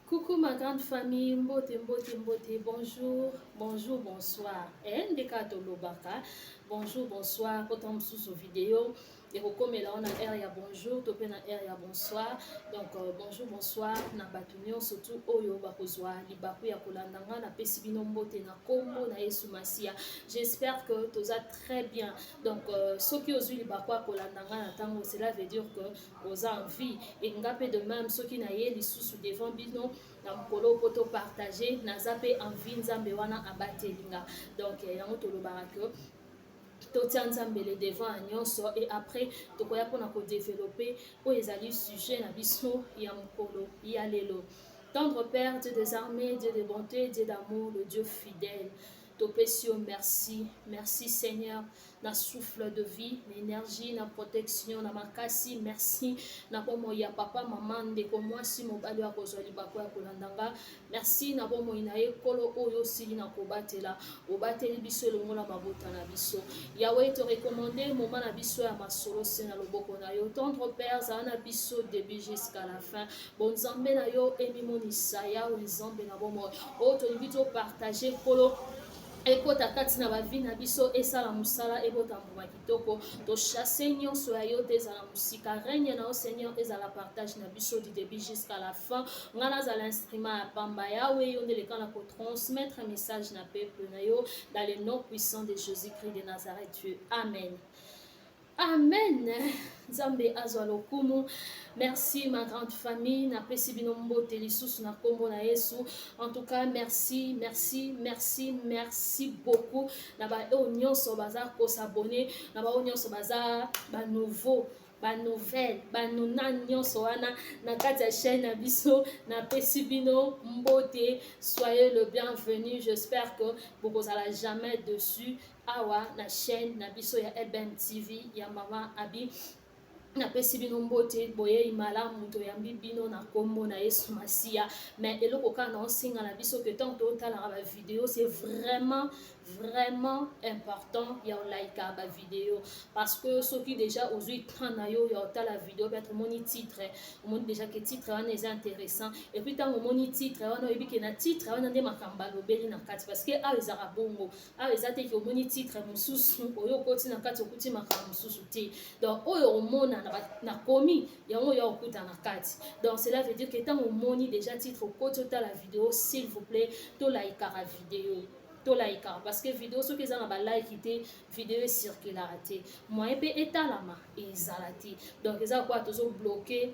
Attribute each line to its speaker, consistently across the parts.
Speaker 1: Coucou ma grande famille, mbote, mbote, mbote, bonjour, bonjour, bonsoir. Ndekato lobaka, bonjour, bonsoir, quand on sous vidéo, et comme là on a air ya bonjour, topé na air ya bonsoir. Donc bonjour, bonsoir, na batunyo surtout oyo bakozwa libaku ya kolandanga na pesibino mbote na kombo na Yesu Masia. J'espère que tout ça très bien. Donc ceux qui ont eu libaku ya kolandanga na tango, cela veut dire que vous avez envie et ngapé de même ceux qui n'aient les sous devant bino na mokolo poto partager naza pe envie nzambe wana abatelinga. Donc yango tolobaka que totia nzambe le devant à nyonso et après tokoya mpona kodévelopper oyo ezali sujet na biso ya mokolo ya lelo. Tendre Père, Dieu des armées, Dieu de bonté, Dieu d'amour, le Dieu fidèle. Topesio, merci. Merci Seigneur. Na souffle de vie, l'énergie, na protection, na makasi, merci. Na bomo ya papa, maman, ndeko mwasi, mobali wa kozwali bako ya kolandanga. Merci na bomo inaye kolo oyo sili na kobatela. Obateli biso longola mabota na biso. Yahweh te recommandé, moment na biso ya masolo se na loboko na yo. Tendre Père, za na biso début jusqu'à la fin. Bon nzambe na yo, emimonisa ya o nzambe na bomo. O to invito partager kolo. Ekota kati na bavi na biso esala musala ebota mbuma kitoko to chasser nyonso ya yo te ezala musika règne na o Seigneur ezala partage na biso du début jusqu'à la fin ngana za l'instrument ya pamba yawe yo nde lekana ko transmettre un message na peuple na yo dans le nom puissant de Jésus-Christ de Nazareth Dieu. Amen. Amen. Nzambe azwa lokumu. Merci ma grande famille. Na pesi bino mbote lisusu na kombo na Yesu. En tout cas, merci, merci, merci, merci beaucoup. Na ba nyonso baza ko s'abonner, na ba nyonso baza ba nouveau ba nouvelle ba nuna nyonso wana na kati ya chaîne na biso na pesi bino mbote. Soyez le bienvenu. J'espère que vous n'allez jamais dessus. Awa na chaîne na biso ya EBM TV ya mama Abi na pesi bino mbote boye imalamu to yambi bino na kombo na Yesu Masia. Mais eloko ka na osinga na biso que tant total la vidéo c'est vraiment important ya like ba vidéo parce que ceux qui déjà aujourd'hui prendre yo ya la vidéo peut-être moni titre moni déjà que titre wana est intéressant et puis tant moni titre wana oyebi que na titre wana nde makamba lobeli na kati parce que a ezara bongo a ezate que moni titre mususu oyo koti na kati okuti makamba mususu te donc oyo omona na komi yango ya okuta na kati. Donc cela veut dire que tant omoni déjà titre au côté de la vidéo s'il vous plaît to like la vidéo to like parce que vidéo ce que ça na ba like té vidéo circularité moyen pe etalama ezalati donc ça quoi toujours bloqué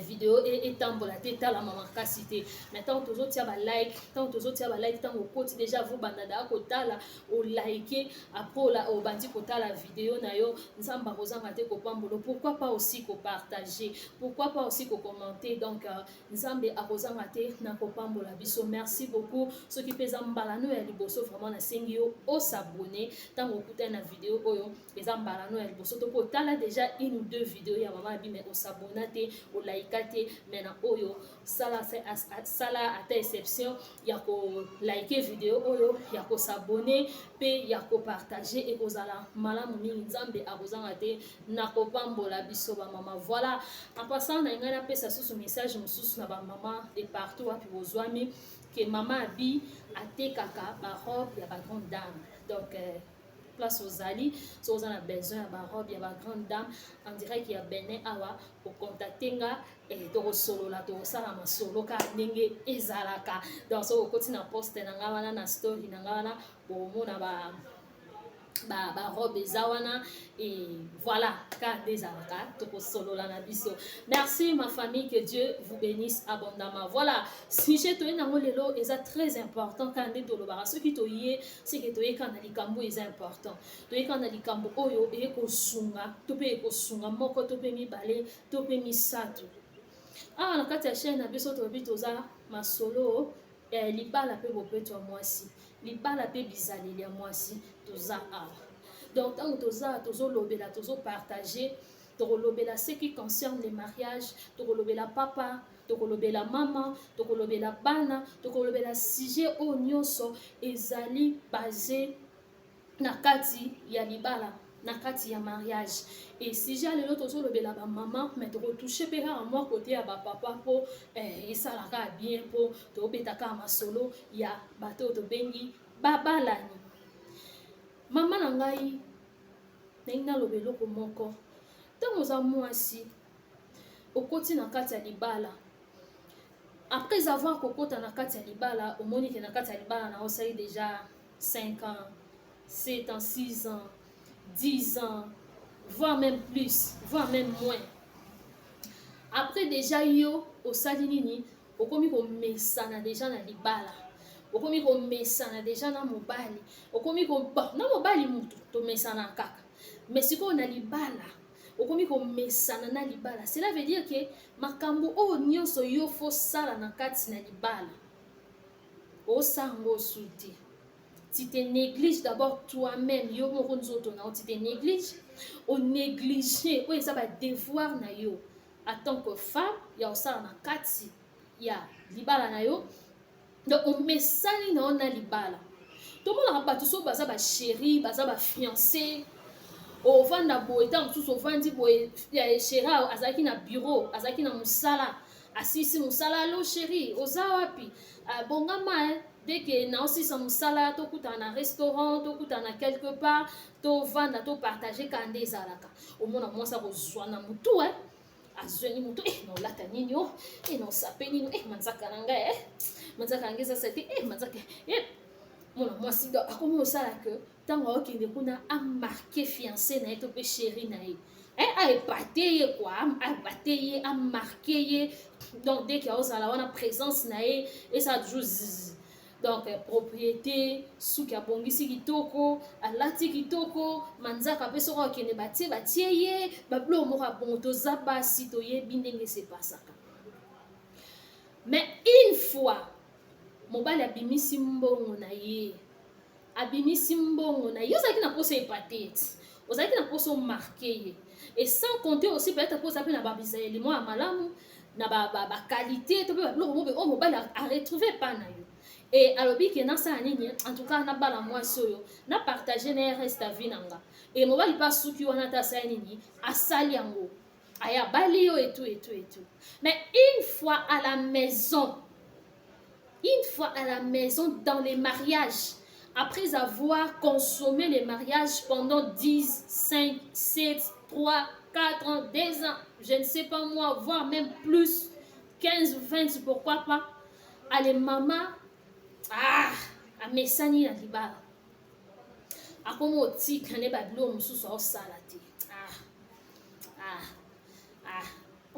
Speaker 1: vidéo et tambola teta la maman kasité maintenant tous autres ba like tant tous autres ba like tant au côté déjà vous banada ko tala au liker après la au bandi ko tala vidéo na yo nzamba kozanga te ko pambolo pourquoi pas aussi ko partager pourquoi pas aussi ko commenter donc nzambe akozanga te na ko pambola biso. Merci beaucoup ceux qui pesa mbalano ya liboso vraiment na sengi yo au s'abonner tant au kuta na vidéo oyo pesa mbalano ya liboso to ko tala déjà une ou deux vidéos ya maman Abi mais au s'abonner te laikate mena oyo sala ata exception ya ko like vidéo oyo ya ko s'abonner pe ya ko partager et kozala malamu mingi nzambe akozanga te na ko pambola biso ba mama. Voilà en passant na ngana pesa susu message mususu na ba mama de partout wapi bozwami que mama Abi atekaka ba robe ya ba grande dame donc place aux ali so on a besoin de robe ya ba grande dame en direct qu'il y a Benin awa pour contacter nga et to solo la to sala masolo ka ndenge ezalaka donc so okoti na poste na nga wana na story na nga wana bo mona ba robe zawana et voilà car des alaka to solo la na biso. Merci ma famille, que Dieu vous bénisse abondamment. Voilà si j'ai to na lelo est très important quand de lo bara ce qui to yé c'est que to yé quand likambo est important to yé quand likambo oyo e ko sunga to pe ko sunga moko to pe mi balé to pe mi sato ah na kati ya chaîne na biso to bitoza masolo libala pe bopeto mwasi libala pe bizali ya mwasi toza awa donc tant toza tozo lobela tozo partager to lobela ce qui concerne les mariages to lobela papa to lobela mama to lobela bana to lobela sujet o nyonso ezali basé na kati ya libala na kati ya mariage. Et si j'ai le lot autour de la maman mais de retoucher pera à moi côté à papa pour et ça la bien pour to betaka masolo ya bato to bengi babalani. Maman nangai na lobelo ko moko tango za mwasi okoti na kati ya libala. Après avoir kokota na kati ya libala, omoni ke na kati ya libala na osali déjà 5 ans, 7 ans, 6 ans, 10 ans, voire même plus, voire même moins. Après déjà yo osali nini, okomi ko mesana déjà na libala. Okomi ko mesana déjà na mobali. Okomi ko na mobali mutu to mesana kaka. Mais siko na libala. Okomi ko mesana na libala. Cela veut dire que makambo o nyonso yo fo sala na kati na libala. O sango soudi. Tu te négliges d'abord toi-même. Yo moko nzoto na tu te négliges. O négliger o eza ba devoir na yo en tant que femme ya osala na kati ya libala na yo. Donc on mesani na ona libala. Tout le monde a pas so baza ba chéri, baza ba fiancé. O vanda boy tam tout so vandi boy ya chéri azaki na bureau, azaki na musala, asisi musala lo chéri, oza wapi? Bongama dès que na aussi sa musala to kuta na restaurant, to kuta na quelque part, to vanda to partager kande ezalaka. O mona mwasa ko zwana mutu azweni mutu no lata nini o no sapeni no manzaka nanga manzaka ngeza sete manzaka mona mwasi do akomo osala que tango okende kuna a marqué fiancé na eto pe chéri na ye a épaté quoi a épaté a marqué donc dès qu'il y a osala wana présence na ye et ça toujours donc propriété suki abongisi kitoko alati kitoko manzaka pe soko okende batie ye bablo moko abongo zaba si to ye bindenge se pasaka. Mais une fois mobali abimisi mbongo na ye ozalaki na poso épate ozalaki na poso marqué ye et sans compter aussi peut-être poso ape na babizayeli mwa ya malamu na ba qualité to pe babiloko mobe o mobali a retrouvé pa na yo et alobi ke nasala nini en tout cas nabala mwasi oyo na partager na reste à vie nanga et mobali pa suki wana ta asali nini asali yango aya bali yo et tout. Mais une fois à la maison dans les mariages, après avoir consommé les mariages pendant 10, 5, 7, 3, 4 ans, 2 ans, je ne sais pas moi, voire même plus, 15, 20, pourquoi pas, allez maman, a mesani na libala. Akomo tika ne babilo mususu o salati.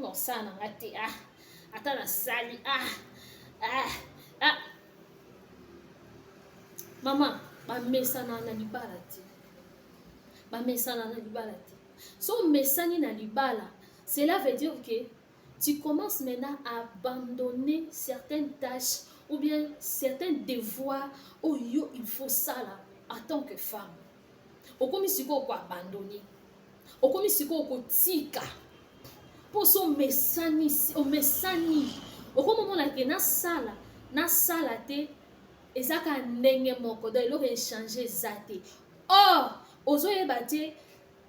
Speaker 1: On ça na ngati ata na sali maman bamesana na libala te so mesani na libala cela veut dire que tu commences maintenant à abandonner certaines tâches ou bien certains devoirs où il faut ça là en tant que femme okomi siko ko abandonner okomi siko ko tika pour so mesani okomo mona ke na sala te ezaka ndenge moko do eloko échanger zate or ozoyeba te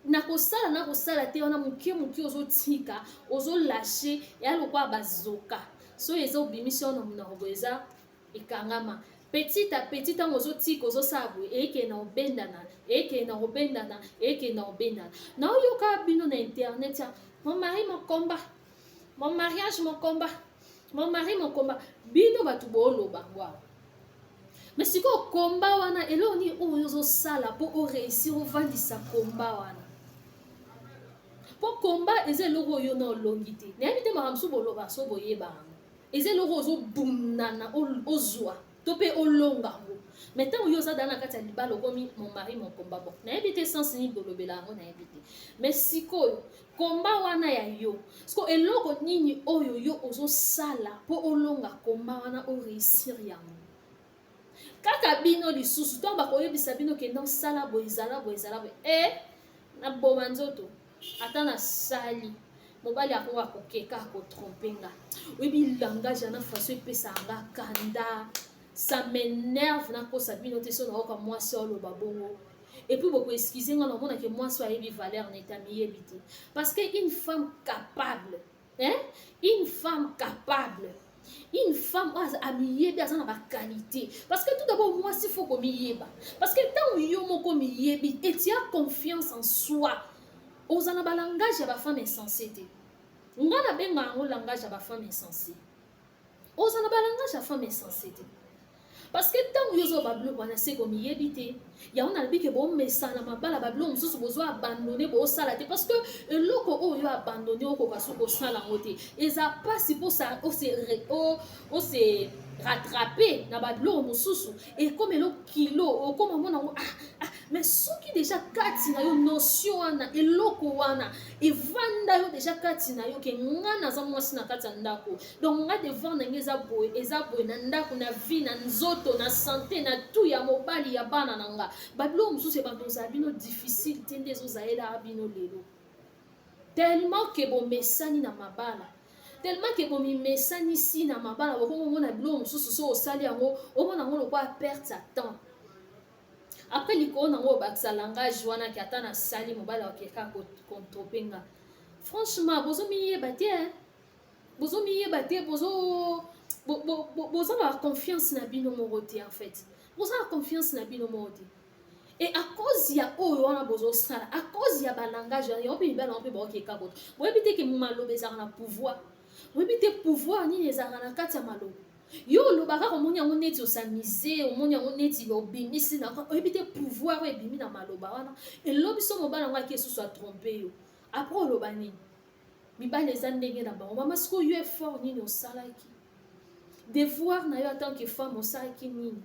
Speaker 1: nakosala te wana moke ozotika ozolashe ya lokwa bazoka so ezobimisi ona monoko eza ekangama petit à petit ntango ozotika ozosala boye eyeke na obendana na oyoka bino na internet ya mon mari mokomba bino bato booloba ngwa mais sikoyo komba wana eloni oyo ozosala mpo oreusir ovandisa komba wana mpo komba eza eloko oyo na olongi te nayebi te makambo so boloba so boyeba yango eza eloko ozobundana ozwa to mpe olonga yango mais ntango oyo oza dala na kati ya libala okomi mon mari mokomba bon nayebi te sens nini bolobela yango nayebi te mais sikoyo komba wana ya yo siko eloko nini oyo yo ozosala mpo olonga komba wana oreusir yango kaka bino lisusu to bakoyebisa bino ke non sala boye ezala boye na boma nzoto ata na sali mobali ako akokeka akotrompe nga oyebi langage na faso epesa nga kanda ça m'énerve nakosa bino te so naoka mwasi oloba bongo Et puis beaucoup excusez moi non que moi soit ébi valeur n'état miébité parce que une femme capable hein une femme capable une femme a miébi a na qualité parce que tout d'abord moi s'il faut qu'on miéba parce que tant yo moko miébi et tu as confiance en soi aux ana ba langage ya ba femme insensée ngana benga ngo langage ya ba femme insensée aux ana ba langage ya femme insensée parce que tant que vous avez besoin de se comme yébité il y a on a que bon mais ça na mabala bablo mususu besoin abandonner bo sala te parce que loko o yo abandonner o ko kaso ko sala ngote et ça pas si pour ça o se rattraper na bablo mususu et comme le kilo o comme mona mais ce qui déjà kati na yo notion wana eloko wana evanda yo déjà kati na yo ke ngana za mwasi na kati ndako donc nga devant na ngeza boy na ndako na vie na nzoto na santé na tout ya mobali ya bana nanga bablo mususu ba doza bino difficile tende zo zaela bino lelo tellement que bon mesani na mabala tellement que bon mesani si na mabala ko mona bilo mususu so osali yango o mona ngo kwa perte temps après likolo nango bakisa langage wana ki ata na sali mobali wakeka kontropenga franchement bozo miyeba te bozo la confiance na bino moko te en fait bozo la confiance na bino moko te et à cause ya oyo wana bozo sala à cause ya balangage ya opi bana opi bakeka koto boyebi te ke maloba ezaka na pouvoir boyebi te pouvoir nini ezaka na kati ya maloba yo lobaka komoni yango neti osamize omoni yango neti obimisi na oyebi te pouvoir oyo ebimi na maloba wana elobi so mobala yango aki esusu atrompe yo apres oloba nini mibali eza ndenge na bango mama sikoyo yo effort nini osalaki devoir na yo en tant que femme osalaki nini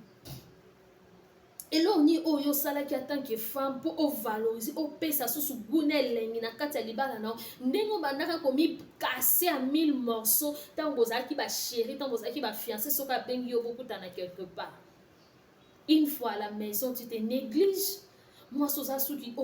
Speaker 1: eloko nini oyo osalaki en tant que femme mpo ovalorize opesa susu guna elengi na kati ya libala na yo ndenge obandaka komikase ya 1000 morceaux ntango bozalaki bachéri ntango bozalaki bafiancé soki abengi yo bokutana quelque part une fois à la maison tu te négliges mwasi oza suki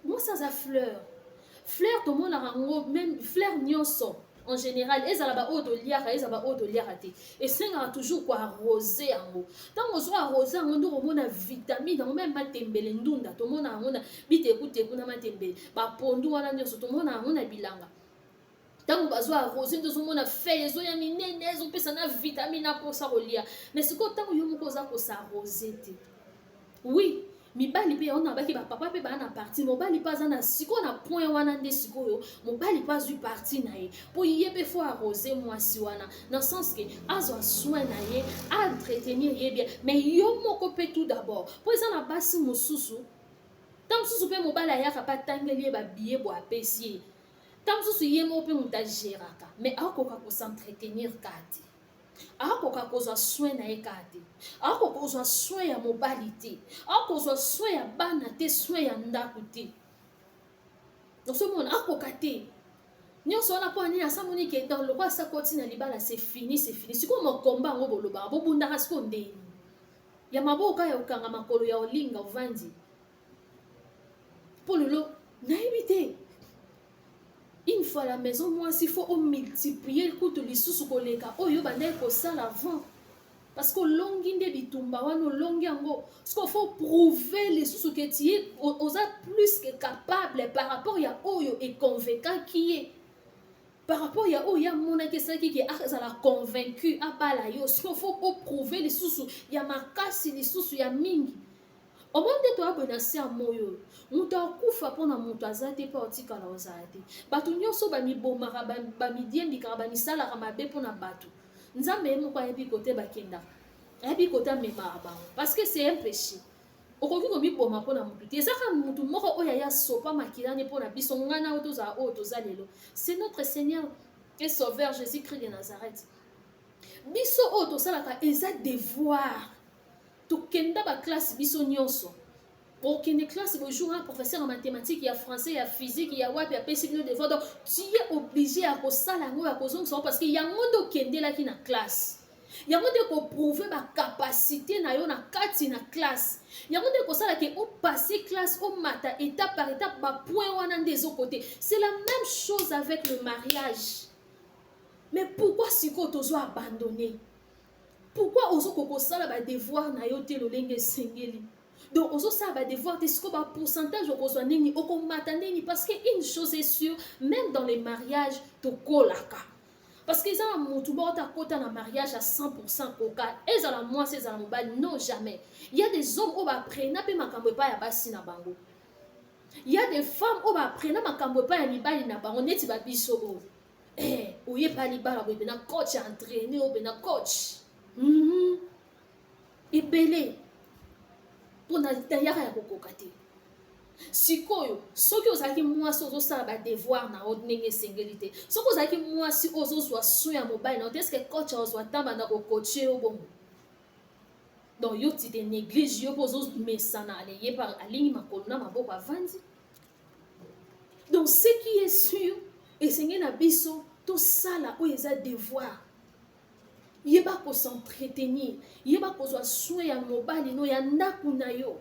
Speaker 1: mwasi aza fleur tomonaka yango même fleur nyonso en général ezala ba oyo toliaka ezala ba oyo toliaka te esengaka toujours koarrose yango ntango ozwa arrose yango nde komona vitamine yango meme matembele ndunda tomona yango na bitekuteku na matembele bapondu wana nyonso tomona yango na bilanga ntango bazwa arrose nde ozomona feuille ezoya minene ezopesa na vitamine aposa kolia mais sikoyo ntango yo moko oza kosaarrose te oui mibali pe on abaki ba papa pe ba na parti mobali pa za na siko na point wana nde sikoyo mobali pa zui parti na ye po yebe fo arroser mwasi wana dans sens que azwa soin na ye entretenir ye bien mais yo moko pe tout d'abord po za na basi mususu tam susu pe mobali ayaka pa tangeli ba billet bo apesi tam susu ye mo pe mutageraka mais akoka ko s'entretenir kati akoka kozwa soin na ye kaka te akoka kozwa soin ya mobali te akozwa soin ya bana te soin ya ndako te ozomona akoka te nyonso wana mpo anini asamoni ke dans lokwa asakoti na libala c'est fini sikoyo mokomba yango bolobaka bobundaka sikoyo ndeni ya maboka ya kokanga makolo ya olinga ovandi mpo lelo nayebi te une fois à la maison moi s'il faut multiplier le coup de sous koleka oyo bandai ko sala avant parce que longi nde bitumba wana longi yango parce qu'il faut prouver les sous que tu es oza plus que capable par rapport ya oyo et convaincant qui est par rapport ya oyo ya mona que ça qui a la convaincu à bala yo il faut prouver les sous ya makasi les sous ya mingi au moins de toi bonasi a moyo mutu akufa mpona mutu aza te mpe otikala ozala te bato nyonso bamibomaka bamidiembikaka bamisalaka mabe mpona bato nzambe ye moko ayebi kote bakendaka ayebi kote amemaka bango parce que c'est un péché okoki komiboma mpona mutu te ezaka mutu moko oyo aya sopa makilani mpona biso ngana oyo tozala oyo toza lelo c'est notre Seigneur et Sauveur Jésus-Christ de Nazareth biso oyo tosalaka eza devoir tokenda baklasse biso nyonso okende classe bonjour un professeur en mathématiques ya français ya physique ya wapi apesi bino devoir donc tu es obligé à kosala yango ya kozongisa parce que yango nde okendelaki na classe yango nde koprouve bacapacité na yo na kati na classe yango nde kosala ke opase classe omata étape par étape bapoint wana nde ezokote c'est la même chose avec le mariage mais pourquoi sikoyo tozwa abandonné pourquoi ozokokosala badevoir na yo te lolenge esengeli Donc, on va devoir descendre un pourcentage au besoin parce qu'une chose est sûre, même dans les mariages, tu kolaka. Parce que ça, tu as un mariage à 100% coca. Et ça, moi, c'est ça, non, jamais. Il y a des hommes qui apprennent, il y a des femmes qui apprennent, on est babiso. Eh, ou y pas libala, ou bien coach entraîné, ou bien coach. Et belé. Pour n'ayara ya kokokate. Sikoyo, soki ozaki mwasi ozosala ba devoir na ndenge esengeli. Soki ozaki mwasi ozozwa soin ya mobile na est-ce que coach ozwa tamba na kocoacher yo bongo. Donc yo ti te néglige yo pozo mesana ale ye par aligni makolo na maboko avandi. Donc ce qui est sûr esengeli na biso to sala o eza devoir. Yeba ko s'entretenir, yeba ko zwa soin ya mobile no ya ndaku na yo.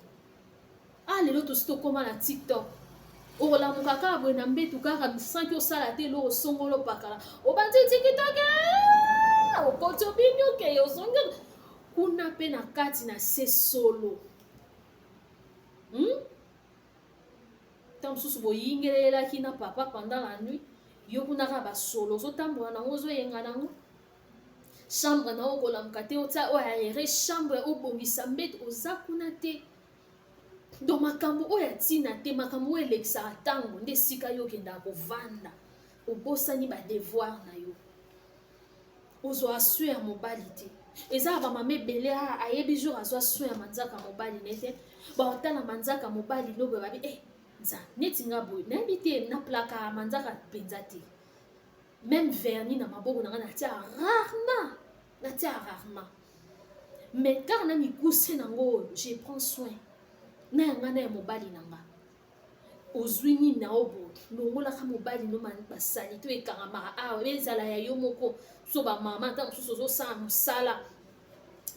Speaker 1: Ah, les autres sont comme à TikTok. Oh, la mukaka abwe na mbetu kaka sans que ça la télé au songolo pakala. O bandi TikTok. O koto binyo ke yo songo. Kuna pe na kati na se solo. Tam susu bo yingelela kina papa pendant la nuit. Yo kuna ka ba solo zo tambo na ngozo yenga nango. Chambre na okola mkate ota o aéré chambre o bongisa mbetu ozakuna te. Donc makambo oya tina te makambo elekisa tango nde sika yo kenda kovanda obosani ba devoir na yo ozo assu ya mobali te eza ba mame belé ayebi jour azo assu ya manzaka mobali nete ba otala manzaka mobali no babi nza neti nga boy na bité na plaka manzaka penza te même vernis na maboko na tia rarement mais car na mi kuse nango je prends soin na yanga na mobali nanga ozwini na obo longola ka mobali no man basali to ekanga ezala ya yo moko so ba mama ta so zo sa musala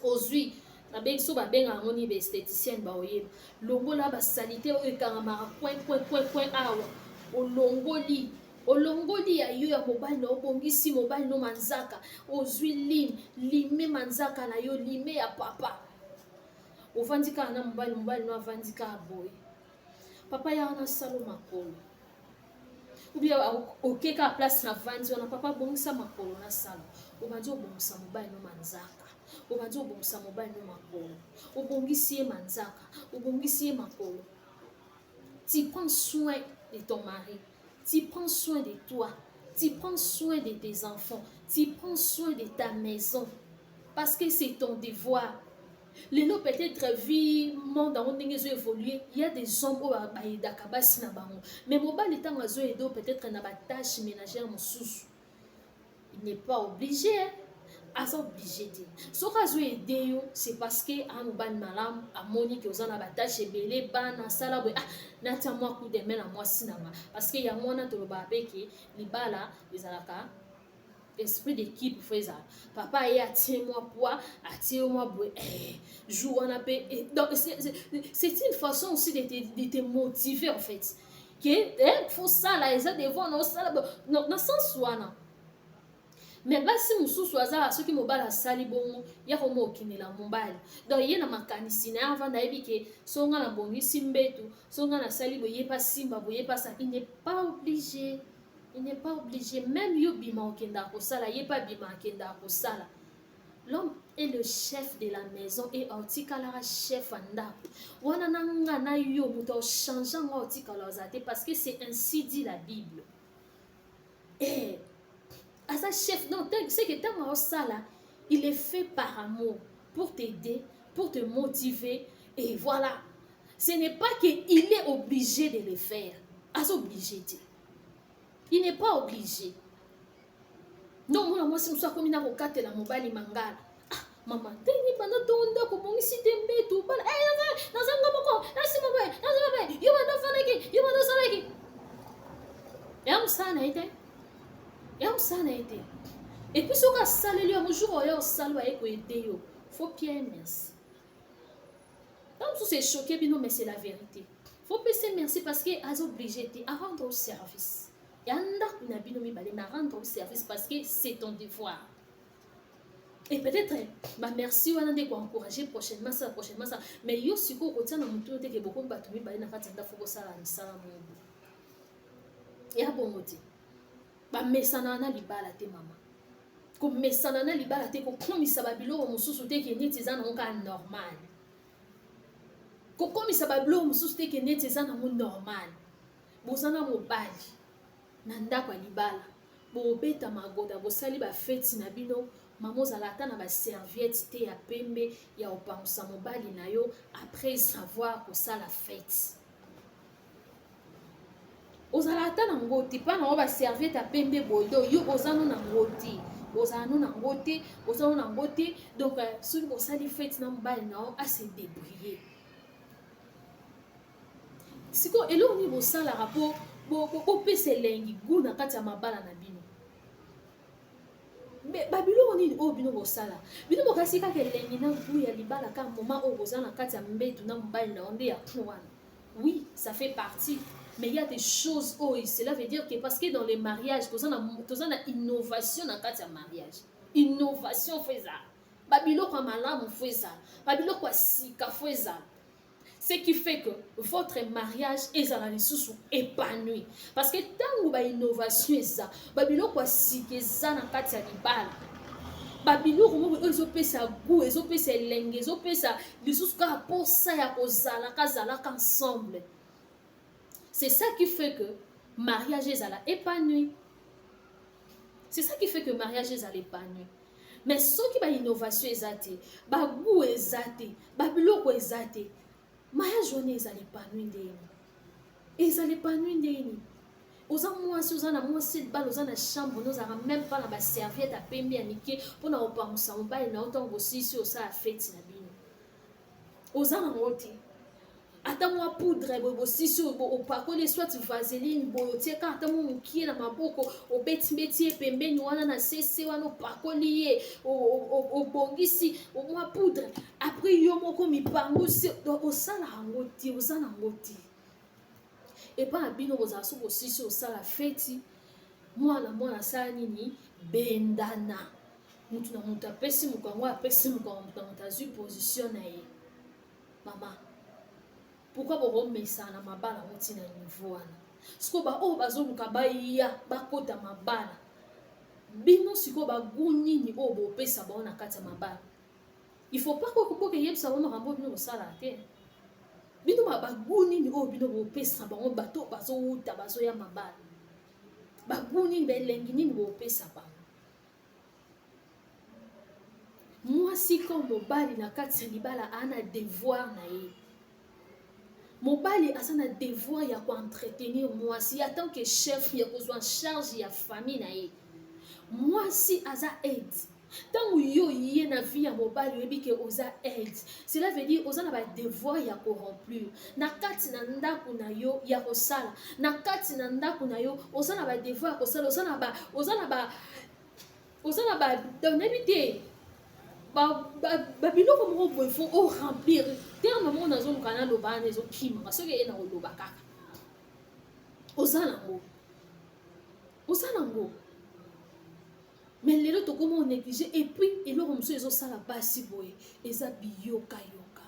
Speaker 1: ozwi na bengi so ba benga ngoni be esthéticienne ba oyeba longola basali te ekanga point awa olongoli ya yo ya mobali na obongisi mobali no manzaka ozwi lime manzaka na yo lime ya papa ovandika na mobali no avandika boy papa ya na salo makolo ou bien okeka place na vandi na papa bongisa makolo na salo obandi obongisa mobali no manzaka obandi obongisa mobali no makolo obongisi manzaka obongisi makolo. Tu prends soin de ton mari, tu prends soin de toi, tu prends soin de tes enfants, tu prends soin de ta maison parce que c'est ton devoir. Les gens peut-être vie monde dans monde ils ont évolué, il y a des hommes au baïda kabasi na bango mais mobile étant azo edo peut-être na ba tâche ménagère mon sous il n'est pas obligé à s'obliger de so azo aider yo c'est parce que a mobile malam a moni que ozana ba tâche belé bana sala bo na tia moi coup de main na moi sinama parce que ya mona to ba beki libala ezalaka esprit d'équipe faisait papa et attire-moi poids attire-moi boy joue on a donc c'est une façon aussi de te motiver en fait que faut ça là ils ont devant dans ça dans sens soana mais basi mususu azala soki mobala sali bongo ya ko mokinela mobali donc ye na makanisi na avant na ebike songa na bongisi mbetu songa na sali boye pas simba boye pas ça il n'est pas obligé. Il n'est pas obligé, même yo bima okenda kosala, ye pas bima okenda kosala. L'homme est le chef de la maison et ortikalara chef anda. Wana nanga na yo muto changeant ortikala zate parce que c'est ainsi dit la Bible. Et à sa chef non, c'est que tant sala, il est fait par amour pour t'aider, pour te motiver et voilà. Ce n'est pas que il est obligé de le faire. As obligé de. Il n'est pas obligé. Non, moi, si je suis comme la mobile mangala. Ah, maman, teni bana tonda ko bongi si tembe tu bala. Na zanga moko, na si mabe, yo bana faneki, yo bana saleki. Yam sana été. Et puis ce que ça le lieu un jour yo salwa e ko aider yo. Faut bien merci. Donc c'est choqué bino mais c'est la vérité. Faut passer merci parce que as obligé à rendre au service. Yanda na bino mi balé na rendre au service parce que c'est ton devoir. Et peut-être, bah merci, on a des quoi encourager prochainement ça. Mais yo, si vous retiens dans mon tour, que beaucoup de bâtiments, bah, il n'a pas de faut ça, ça, et à bon côté. Bah, mais ça n'a pas libala te maman. Comme mais ça n'a pas libala te, comme il s'ababilo, on se soutient qu'il n'est pas normal. Comme il s'ababilo, on se soutient qu'il n'est pas normal. Bozana mobali, nanda kwa libala. Bobeta magoda, bosali ba feti na bino. Maman zalata na ba serviette te ya pembe ya opangusa mobali na yo après savoir que ça la fête. Ozalata na ngoti pa na ba serviette ya pembe boyo yo ozano na ngoti. Ozano na ngoti donc celui qui sali fête na mobali na a se débrouiller. Siko elo ni bosala rapport bo pese lengi guna kati ya mabala na bino. Mais babilo ni o bino bosala bino bokasi ka kelengi na bu ya libala ka moment o bozana kati ya mbetu na mbali na onde ya kwana. Oui, ça fait partie, mais il y a des choses oh cela veut dire que parce que dans les mariages tozana innovation na kati ya mariage. Innovation fait ça. Babilo kwa malamu fait ça. Babilo kwa sika fait ça. Ce qui fait que votre mariage est à la ressource épanouie. Parce que tant que l'innovation est ça, babilo kwa sike ça na kati ya libala. Babilo ko ezopesa goût, ezopesa lenge, ezopesa lisusu ka posa ya kozala kazala ensemble. C'est ça qui fait que mariage est à la épanoui. C'est ça qui fait que mariage est à l'épanoui. Mais ce qui ba innovation ezate, ba goût ezate, babilo ko ezate. Mariage on est à l'épanouie ndeni. Et à l'épanouie ndeni. Oza mwasi oza na mwasi bal oza na chambre nous avons même pas na ba serviette à pembe ya mike pour na opangusa mobali na otango bosisi osa a fête na bino. Oza na ngoti. Ata mwa poudre bosisi opakoli soit vaseline boyotie ka ata mwa mukie na maboko obeti pembeni wana na sese wana opakoli ye obongisi mwa poudre après yo moko mipangusi osala ngoti oza na ngoti. Et pas bino bozala so bosisi osala feti mwana sala nini bendana mutu na mutu apesi mokango apesi mokango mutu azwi position na ye. Mama pourquoi boromesa na mabala moti na niveau wana siko ba o bazoluka baya bakota mabala bino siko bagu nini o bopesa bao na kati ya mabala. Il faut pas que yebisa ba makambo bino bosala te bino bagu nini o bino bopesa bango bato bazouta bazoya mabala bagu nini belengi nini bopesa bango. Mwasi ko mobali na kati ya libala ana devoir na ye. Mobali asana devoir ya ko entretenir mwasi en tant que chef ya ko en charge ya famille na ye. Mwasi aza aide. Tant yo yé na vie ya mobali yebi ke oza aide. Cela veut dire oza na ba devoir ya ko remplir. Na kati na ndako na yo ya ko sala. Na kati na ndako na yo oza na ba devoir ya ko sala. Oza na ba donabité. Babiloko moko boye faut o remplir terme mo nazo lukana loba na ezo kima soki e na loba kaka oza nango mais lelo tokoma on négligé et puis eloko mosusu ezosala basi boye eza biyokayoka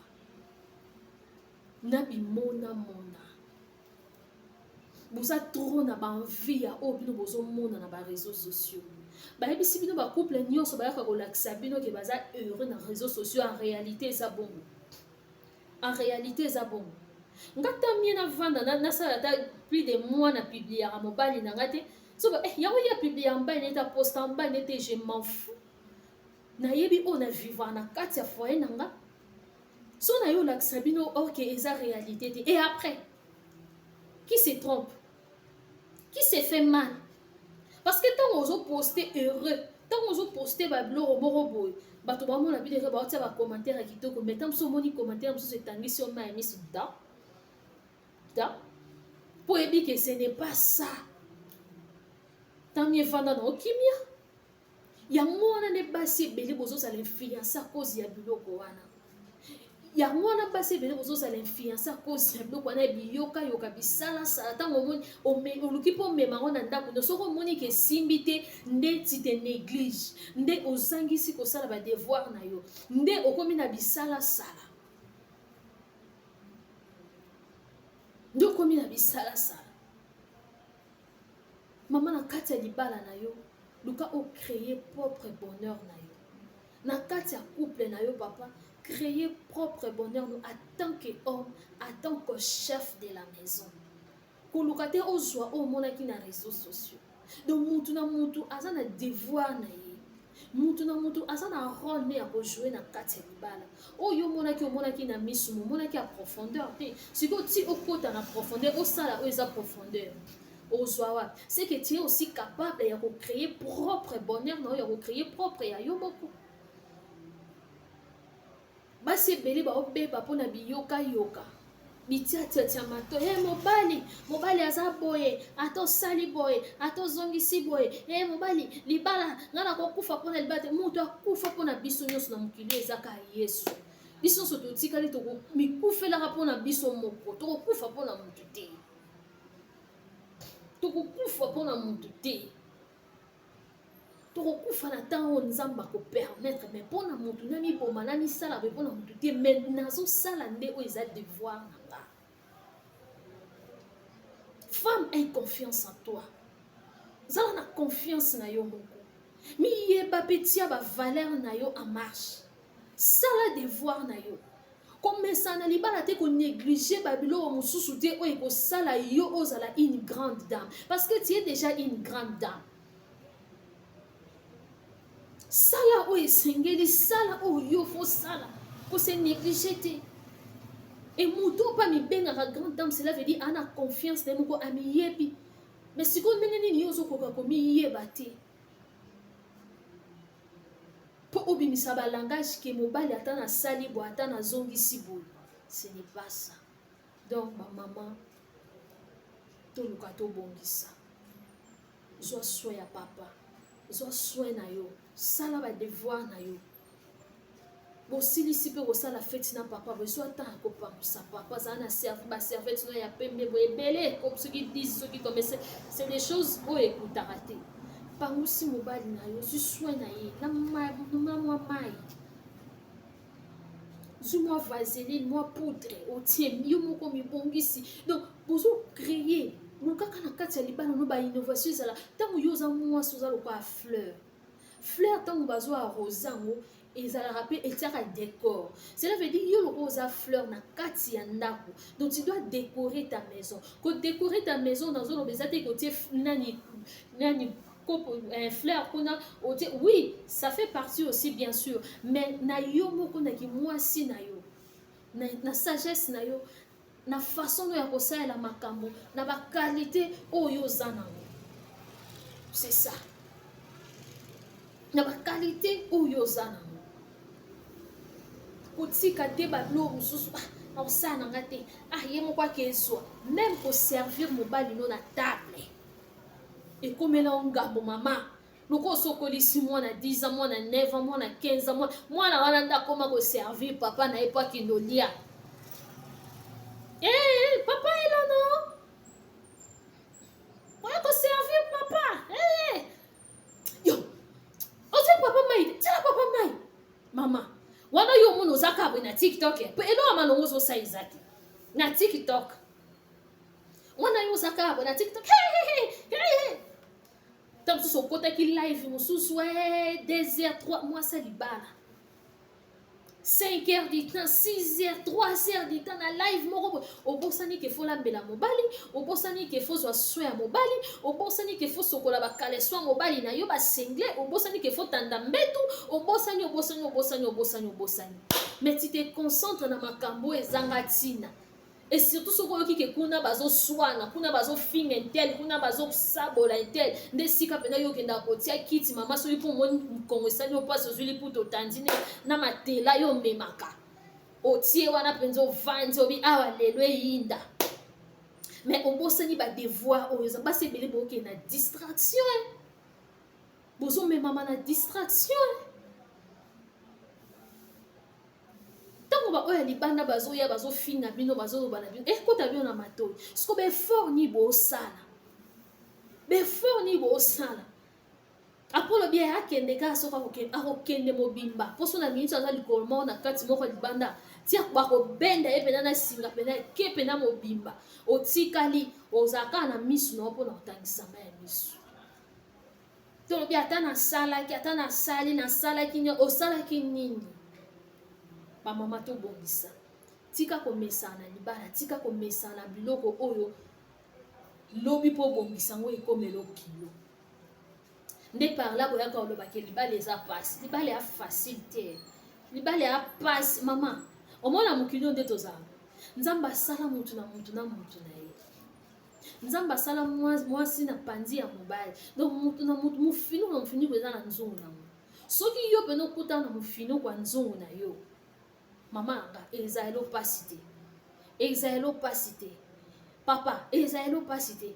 Speaker 1: na bimona boza trop na baenvie ya oyo bino bozomona na baréseaux sociaux. Bayebisi bino bacouple nyonso bayaka kolakisa bino ke baza heureux na réseaux sociaux. En réalité eza bongo. Ngata mie na vanda nasala ta plus de mois na publier mobali na ngate so yango ya publier mobali neta posta mobali nete je m'en fous. Na yebi o na vivre na kati ya foyer nanga so na yo lakisa bino ok eza réalité te. Et après qui se trompe, qui se fait mal. Parce que tant on poster heureux, tant on poster bablo moko boy, bato ba mona bi de ba tia ba commentaire kitoko, mais tant so moni commentaire so se tangi sur ma émission da pour dire que ce n'est pas ça. Tant mieux vanda na okimia. Ya mona ne basi beli bozo sa le fiança cause ya biloko wana. yango wana basi ebele bozozala influence akosi ya biloko wana biyoka bisalasala ntango oluki mpo omema yango na ndako ndo soki omoni ke esimbi te nde ti te néglige nde ozangisi kosala badevoir na yo nde okomi na bisalasala nde okomi na bisalasala mama na kati ya libala na yo luka ocréer propre bonheur na yo na kati ya couple na yo papa créer propre bonheur nous en tant qu'homme, en tant que chef de la maison. Kolukate ozwa o monaki na réseaux sociaux. Donc mutu na mutu azana devoir na ye. Mutu na mutu azana rôle ne a jouer na kati libala. O yo monaki na misu monaki a profondeur te. Siko ti okota na profondeur o sala o eza profondeur. Ozwa c'est que tu es aussi capable de créer propre bonheur na yo créer propre ya yo boko. Basi ebele baobeba mpona biyoka bitiatiatia mato mobali aza boye ata osali boye ata ozongisi boye mobali libala nga na kokufa mpona libala te moto akufa mpona biso nyonso na mokili ezaka yesu biso nyonso totikali mikufelaka mpona biso moko tokokufa mpona motu te tokokufa na ntango oyo nzambe akopermettre me mpo na motu namiboma namisala mpe mpo na motu te me nazosala nde oyo eza devoir na nga. Femme, aie confiance en toi, zala na confiance na yo moko miyeba mpe tia bavaleur na yo en marche sala devoir na yo komesa na libala te konéglige babiloko mosusu te oyo ekosala yo ozala une grande dame parce que tu es déjà une grande dame. Sala oyo esengeli sala oyo fo sala ko se négliger te et moto pa mibengaka grande dame cela veut dire ana confiance na moko amiyebi mais sikoyo ndenge nini yo ozokoka komiyeba te mpo obimisa balangage ke mobali ata nasali boye ata nazongisi boye ce n'est pas ça. Donc bamama toluka tobongisa zwa soin ya papa zwa soin na yo sala badevoir na yo bosilisi mpe kosala feti na papa bozwa ntango akopangusa papa azala na baservete no ya pembe boye ebele soki 10 soki comme c'est des choses oyo ekutaka te pangusi mobali na yo zwi soin na ye na mwa mai zwi mwa vaseline mwa poudre otie yo moko mibongisi donc bozocréer mokaka na kati ya libala no bainnovation ezala ntango yo oza mwasi oza lokola fleur ntango bazwa arrose yango ezalaka mpe etiaka décor. Cela veut dire yo loko oza fleur na kati ya ndako donc tu dois décorer ta maison. Kodécorer ta maison dans oloba eza te kotie nani fleur kuna otie oui ça fait partie aussi bien sûr mais na yo moko naki mwasi na yo na sagesse na yo na façon ya kosalela makambo na baqualité oyo oza nango c'est ça na baqualité oyo oza nango kotika te babilo mosusu naosala nanga te ye moko akezwa même koservir mobali no na table ekomela o ngambo mama loko osokolisi mwana 10 ans mwana 9 ans mwana 15 ans mwana wana nde akoma koservir papa na ye po akende olia papa elono oya koservir papa yo otia papa mai tia papa mai mama wana yo mona oza kabwe na tiktok po eloko malongo ozosa eza te na tiktok wana yo oza kabwe na tiktok ntango mosusu okotaki live mosusu 2 heures 3 mwasa libala 5 heures du temps 6 heures 3 heures du temps na live moko obosani ke fo lambela mobali obosani ke fo zwa soin ya mobali obosani ke fo sokola bakaleso mobali na yo basengle obosani ke fo tanda mbetu obosani mais tu te concentres na makambo ezanga tina et surtout soki oyoki ke kuna bazoswana kuna bazofinga intel kuna bazosabola intel nde sika mpena yo okendaka kotia kiti mama soki mpo omoni nkongo esali yo mpasi ozwili puta otandine na matela yo omemaka otie wana mpenza ovandi obi awa lelo eyinda mais obosani badevoir oyo eza basi ebele bookende na distraction bozomemama na distraction ntango baoyo ya libanda bazoya bazofinga bino bazoloba na bino ekota bino na matoi siko baeffort ni bosala baeffort ni bosala apolo bia akende kaka soki akokende mobimba mposo na miniti aza likolo moko na kati moko ya libanda tia bakobenda ye mpena na singa mpena ke mpena mobimba otikali ozala kaka na misu na yo mpona kotangisama ya misu tolobi ata nasalaki ata nasalaki nini osalaki nini bamama tobongisa tika komesana na libala tika komesana na biloko oyo lobi mpo obongisa ngo ekomela okilo nde parla boyaka olobaki libala eza pasi libala ya facile te libala ya pasi mama omona mokili nde tozala nzambe asala mutu na mutu na mutu na ye nzambe asala mwasi na panzi ya mobali donc mutu na mutu mofinuku na mofinuku eza na nzungu na mo soki yo pene okutana na mofinuku ya nzungu na yo mama yanga ezali opasi te ezali opasi te papa ezali opasi te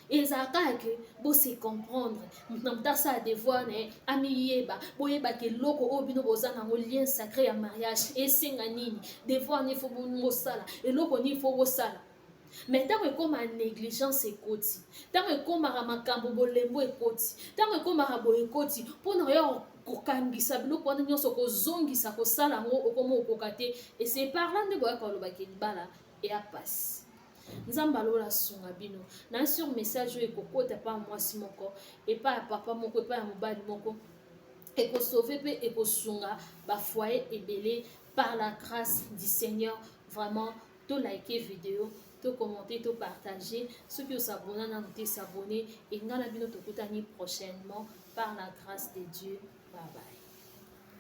Speaker 1: ezalaka ke bose comprendre na mutu asala devoir na ye amiyeba boyebaka eloko oyo bino boza nango lien sacré ya mariage esenga nini devoir ni fo bosala eloko ni fo bosala mais ntango ekóma négligence ekoti ntango ekómaka makambo bolembo ekoti ntango ekómaka boye ekoti mpona yo kokangisa biloko wana nyonso kozongisa kosala yango okoma okoka te ese parla nde boyaka olobaka libala eya pasi nzambe alola sunga bino na sur message oyo ekokota epai ya mwasi moko epai ya papa moko epai ya mobali moko ekosauve mpe ekosunga bafoyer ebele par la grâce du Seigneur. Vraiment to like vidéo to commenter to partager ceux qui s'abonnent na te s'abonner et ngala bino tokutani prochainement par la grâce de Dieu. Bye bye.